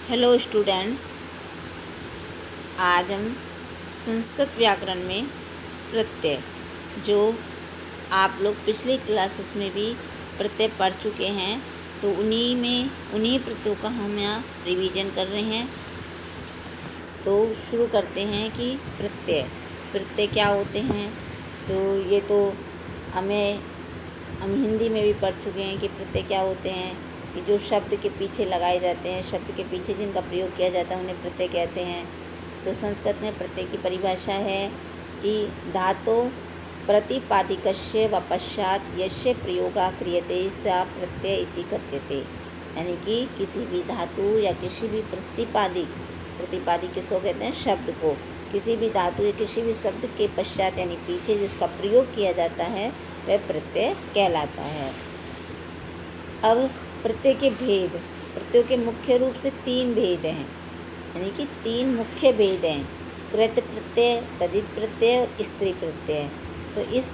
Hello students, आज हम संस्कृत व्याकरण में प्रत्यय, जो आप लोग पिछली क्लासेस में भी प्रत्यय पढ़ चुके हैं, तो उन्हीं प्रत्ययों का हम यहाँ रिवीजन कर रहे हैं। तो शुरू करते हैं कि प्रत्यय क्या होते हैं। तो ये तो हम हिंदी में भी पढ़ चुके हैं कि प्रत्यय क्या होते हैं, कि जो शब्द के पीछे लगाए जाते हैं, शब्द के पीछे जिनका प्रयोग किया जाता है उन्हें प्रत्यय कहते हैं। तो संस्कृत में प्रत्यय की परिभाषा है कि धातु प्रतिपादिकस्य व पश्चात यस्य प्रयोगा क्रियते सा प्रत्यय इति कथ्यते। यानी कि किसी भी धातु या किसी भी प्रतिपादिक किसको कहते हैं? शब्द को। किसी भी धातु या किसी भी शब्द के पश्चात यानी पीछे जिसका प्रयोग किया जाता है वह प्रत्यय कहलाता है। अब प्रत्यय के भेद, प्रत्ययों के मुख्य रूप से 3 भेद हैं, यानी कि 3 मुख्य भेद हैं: कृत प्रत्यय, तदित प्रत्यय और स्त्री प्रत्यय। तो इस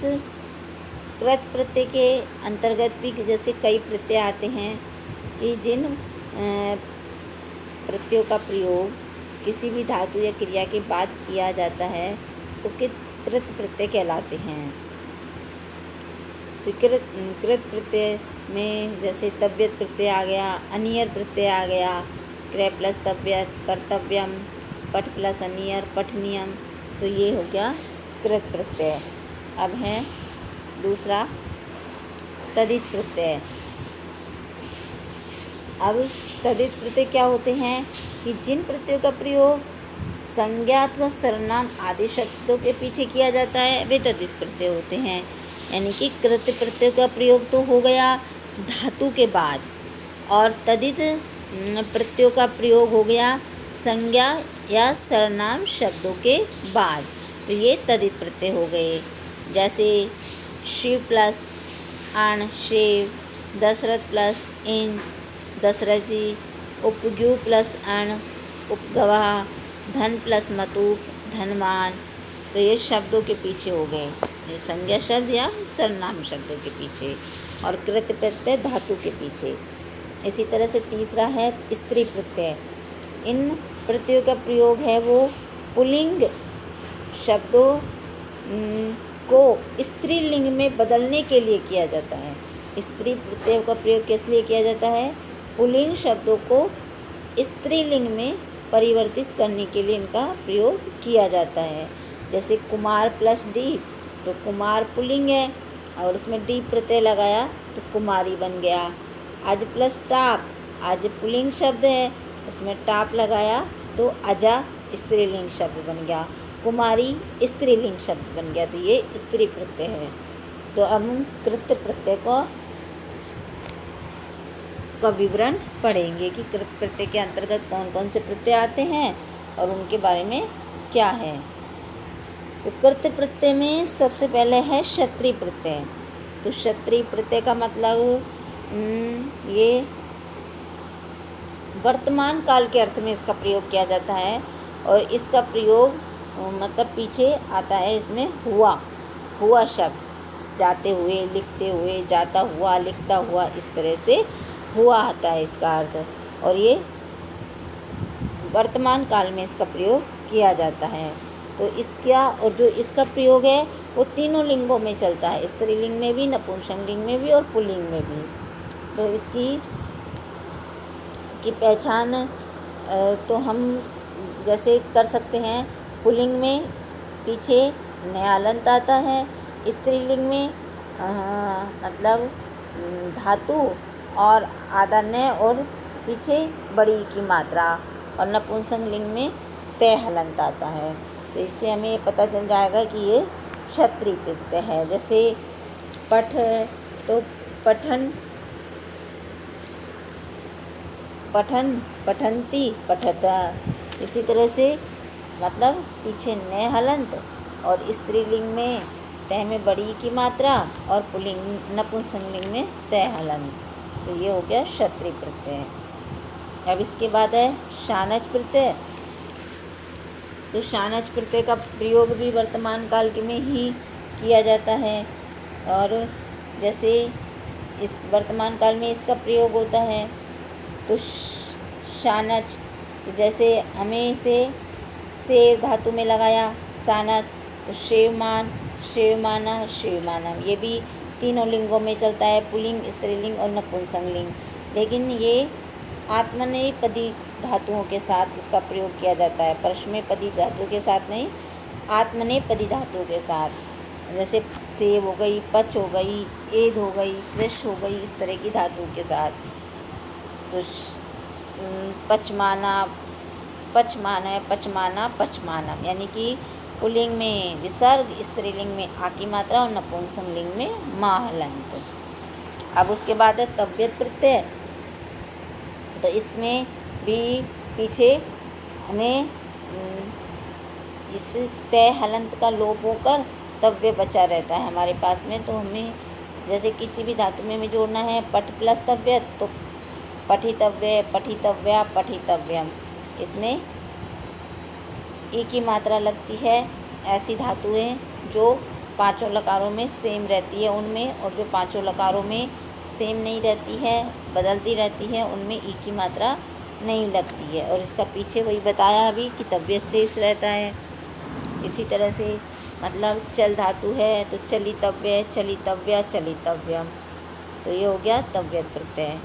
कृत प्रत्यय के अंतर्गत भी जैसे कई प्रत्यय आते हैं कि जिन प्रत्ययों का प्रयोग किसी भी धातु या क्रिया के बाद किया जाता है तो कृत प्रत्यय कहलाते हैं। तो कृत प्रत्यय में जैसे तव्यत प्रत्यय आ गया, अनियर प्रत्यय आ गया, क्रय प्लस तव्यत, कर्तव्यम, पठ प्लस अनियर, पठनियम। तो ये हो गया कृत प्रत्यय। अब है दूसरा तदित प्रत्यय। अब तदित प्रत्यय क्या होते हैं कि जिन प्रत्ययों का प्रयोग संज्ञात व सर्वनाम आदि शब्दों के पीछे किया जाता है वे तदित प्रत्यय होते हैं। यानी कि कृत प्रत्यय का प्रयोग तो हो गया धातु के बाद, और तदित प्रत्ययों का प्रयोग हो गया संज्ञा या सर्वनाम शब्दों के बाद। तो ये तदित प्रत्यय हो गए। जैसे शिव प्लस अण शिव, दशरथ प्लस इंज दशरथी, उपग्यू प्लस अण उपगवाह, धन प्लस मतूप धनवान। तो ये शब्दों के पीछे हो गए, ये संज्ञा शब्द या सर्वनाम शब्दों के पीछे, और कृत प्रत्यय धातु के पीछे। इसी तरह से तीसरा है स्त्री प्रत्यय। इन प्रत्ययों का प्रयोग है वो पुल्लिंग शब्दों को स्त्रीलिंग में बदलने के लिए किया जाता है। स्त्री प्रत्ययों का प्रयोग किस लिए किया जाता है? पुल्लिंग शब्दों को स्त्रीलिंग में परिवर्तित करने के लिए इनका प्रयोग किया जाता है। जैसे कुमार प्लस डी, तो कुमार पुल्लिंग है और उसमें डी प्रत्यय लगाया तो कुमारी बन गया। अज प्लस टाप, आज पुल्लिंग शब्द है, उसमें टाप लगाया तो अजा स्त्रीलिंग शब्द बन गया, कुमारी स्त्रीलिंग शब्द बन गया। तो ये स्त्री प्रत्यय है। तो अब हम कृत प्रत्यय का विवरण पढ़ेंगे कि कृत प्रत्यय के अंतर्गत कौन कौन से प्रत्यय आते हैं और उनके बारे में क्या है। तो कृत प्रत्यय में सबसे पहले है क्षत्रिय प्रत्यय। तो क्षत्रिय प्रत्यय का मतलब ये वर्तमान काल के अर्थ में इसका प्रयोग किया जाता है, और इसका प्रयोग मतलब पीछे आता है इसमें हुआ शब्द, जाते हुए, लिखते हुए, जाता हुआ, लिखता हुआ, इस तरह से हुआ आता है इसका अर्थ, और ये वर्तमान काल में इसका प्रयोग किया जाता है। तो और जो इसका प्रयोग है वो तीनों लिंगों में चलता है, स्त्रीलिंग में भी, नपुंसकलिंग में भी और पुल्लिंग में भी। तो इसकी पहचान तो हम जैसे कर सकते हैं, पुल्लिंग में पीछे न्यालंत आता है, स्त्रीलिंग में मतलब धातु और आधा न और पीछे बड़ी की मात्रा, और नपुंसकलिंग में तय हलंत आता है। तो इससे हमें पता चल जाएगा कि ये क्षत्रिय प्रत्यय है। जैसे पठ, तो पठन, पठंती, पठता। इसी तरह से मतलब पीछे न हलंत और स्त्रीलिंग में तय में बड़ी की मात्रा और पुल्लिंग नपुंसकलिंग में तय हलंत। तो ये हो गया क्षत्रिय प्रत्यय। अब इसके बाद है शानच प्रत्यय। तो शानच प्रत्यय का प्रयोग भी वर्तमान काल के में ही किया जाता है, और जैसे इस वर्तमान काल में इसका प्रयोग होता है तो शानच तो जैसे हमें इसे सेव धातु में लगाया सानत, तो शेवमान, शेवमाना, शेवमानम, ये भी तीनों लिंगों में चलता है, पुल्लिंग, स्त्रीलिंग और नपुंसकलिंग। लेकिन ये आत्मनेपदी धातुओं के साथ इसका प्रयोग किया जाता है, परस्मैपदी धातु के साथ नहीं, आत्मनेपदी धातुओं के साथ। जैसे सेव हो गई, पच हो गई, एद हो गई, कृष हो गई, इस तरह की धातुओं के साथ। तो पचमाना, पचमाना, पचमाना, पचमानम, यानी कि पुल्लिंग में विसर्ग, स्त्रीलिंग में आ की मात्रा और नपुंसकलिंग में मा हलंत। अब उसके बाद है तव्यत प्रत्यय। तो इसमें भी पीछे हमें इस तय हलंत का लोप होकर तव्य बचा रहता है हमारे पास में। तो हमें जैसे किसी भी धातु में हमें जोड़ना है पठ प्लस तव्य, तो पठितव्य, पठितव्या, पठितव्यम, इसमें ई की मात्रा लगती है। ऐसी धातुएं जो पांचों लकारों में सेम रहती है उनमें, और जो पांचों लकारों में सेम नहीं रहती है, बदलती रहती है, उनमें ई की मात्रा नहीं लगती है। और इसका पीछे वही बताया अभी कि तव्य शेष रहता है। इसी तरह से मतलब चल धातु है तो चलितव्य, चलितव्या, चलितव्यम, तो ये हो गया तव्यत प्रत्यय।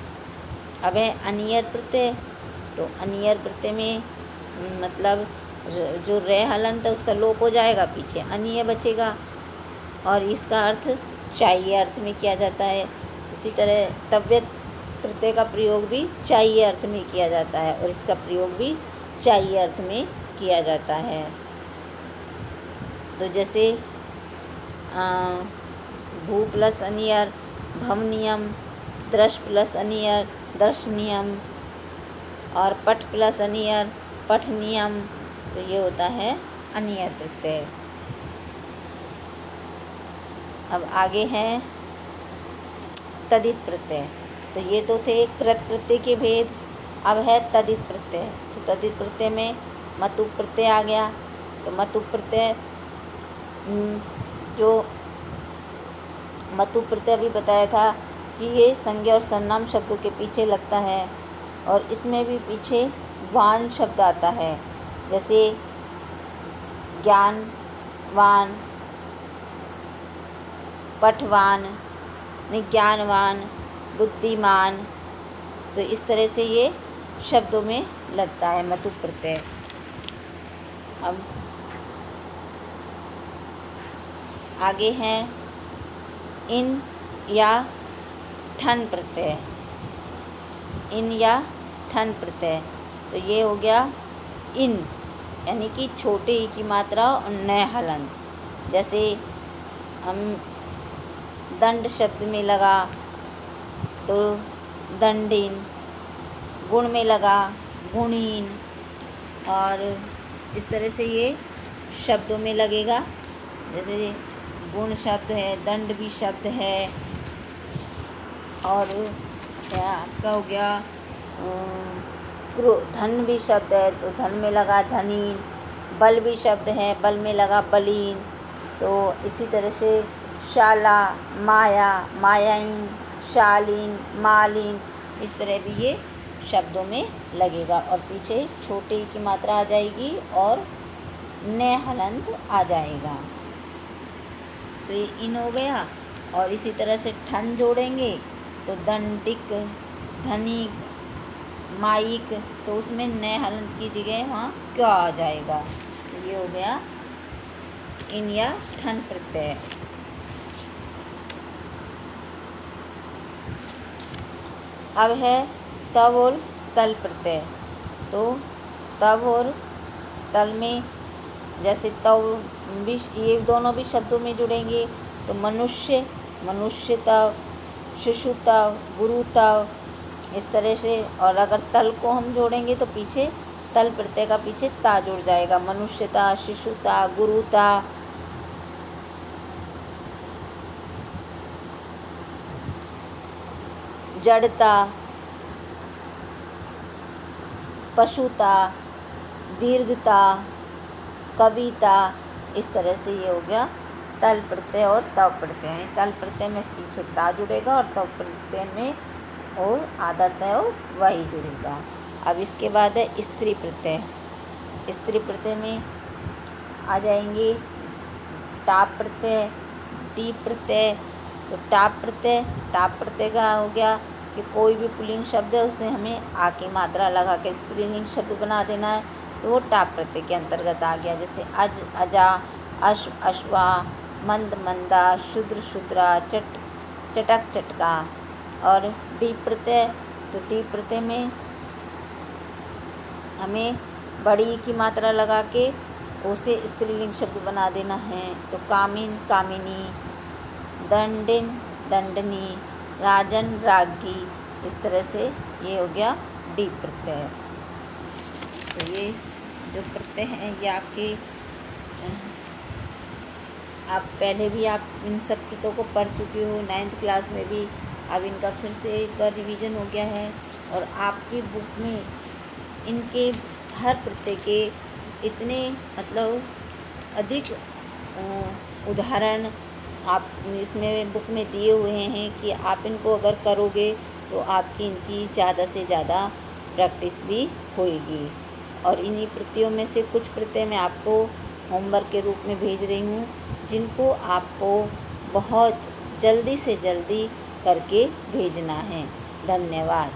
अब है अनियर प्रत्यय। तो अनियर प्रत्यय में मतलब जो रे हलंत है उसका लोप हो जाएगा, पीछे अनिय बचेगा, और इसका अर्थ चाहिए अर्थ में किया जाता है। इसी तरह तव्यत प्रत्यय का प्रयोग भी चाहिए अर्थ में किया जाता है, और इसका प्रयोग भी चाहिए अर्थ में किया जाता है। तो जैसे भू प्लस अनियर भवनियम, दृश प्लस अनियर दर्शनियम, और पठ प्लस अनियर पठनियम, तो ये होता है अनियर प्रत्यय। अब आगे है तदित प्रत्यय। तो ये तो थे कृत प्रत्यय के भेद। अब है तदित प्रत्यय। तो तदित प्रत्यय में मतु प्रत्यय आ गया। तो मतु प्रत्यय जो मतु प्रत्यय भी बताया था कि ये संज्ञा और सर्वनाम शब्दों के पीछे लगता है, और इसमें भी पीछे वान शब्द आता है। जैसे ज्ञानवान, पठवान, ज्ञानवान, बुद्धिमान, तो इस तरह से ये शब्दों में लगता है मतु प्रत्यय। अब आगे हैं इन या ठन प्रत्यय। इन या ठन प्रत्यय, तो ये हो गया इन, यानी कि छोटे ई की मात्रा और नए हलंत। जैसे हम दंड शब्द में लगा तो दंडिन, गुण में लगा गुणीन, और इस तरह से ये शब्दों में लगेगा। जैसे गुण शब्द है, दंड भी शब्द है, और क्या आपका हो गया धन भी शब्द है, तो धन में लगा धनीन, बल भी शब्द है, बल में लगा बलीन। तो इसी तरह से शाला, माया, मायाइन, शालीन, मालिन, इस तरह भी ये शब्दों में लगेगा, और पीछे छोटे की मात्रा आ जाएगी और न हलंत आ जाएगा। तो ये इन हो गया। और इसी तरह से ठन जोड़ेंगे तो दंडिक, धनिक, माइक, तो उसमें न हलंत की जगह वहाँ क्या आ जाएगा। तो ये हो गया इन या ठन प्रत्यय। अब है तव और तल प्रत्यय। तो तव और तल में जैसे तव भी, ये दोनों भी शब्दों में जुड़ेंगे। तो मनुष्य, मनुष्यतव, शिशुतव, गुरुतव, इस तरह से। और अगर तल को हम जोड़ेंगे तो पीछे तल प्रत्यय का पीछे ता जुड़ जाएगा। मनुष्यता, शिशुता, गुरुता। जड़ता, पशुता, दीर्घता, कविता, इस तरह से ये हो गया तल प्रत्यय और तव प्रत्यय। तल प्रत्यय में पीछे ता जुड़ेगा और तव प्रत्यय में और आधा तय और वही जुड़ेगा। अब इसके बाद है स्त्री प्रत्यय। स्त्री प्रत्यय में आ जाएंगे टाप प्रत्यय, टी प्रत्यय। तो टाप प्रत्यय का हो गया कि कोई भी पुल्लिंग शब्द है उसे हमें आ की मात्रा लगा के स्त्रीलिंग शब्द बना देना है, तो वो टाप प्रत्यय के अंतर्गत आ गया। जैसे अज अजा, अश्व अश्वा, मंद मंदा, शूद्र शूद्रा, चटक चटका। और डी प्रत्यय, तो डी प्रत्यय में हमें बड़ी की मात्रा लगा के उसे स्त्रीलिंग शब्द बना देना है। तो कामिन कामिनी, दंडिन दंडनी, राजन राज्ञी। इस तरह से ये हो गया डी प्रत्यय। तो ये जो प्रत्यय हैं ये आपके आप पहले भी आप इन सब प्रत्ययों को पढ़ चुके हो 9th क्लास में भी। अब इनका फिर से एक बार रिवीजन हो गया है और आपकी बुक में इनके हर प्रत्यय के इतने मतलब अधिक उदाहरण आप इसमें बुक में दिए हुए हैं कि आप इनको अगर करोगे तो आपकी इनकी ज़्यादा से ज़्यादा प्रैक्टिस भी होएगी। और इन्हीं प्रत्ययों में से कुछ प्रत्यय मैं आपको होमवर्क के रूप में भेज रही हूँ, जिनको आपको बहुत जल्दी से जल्दी करके भेजना है। धन्यवाद।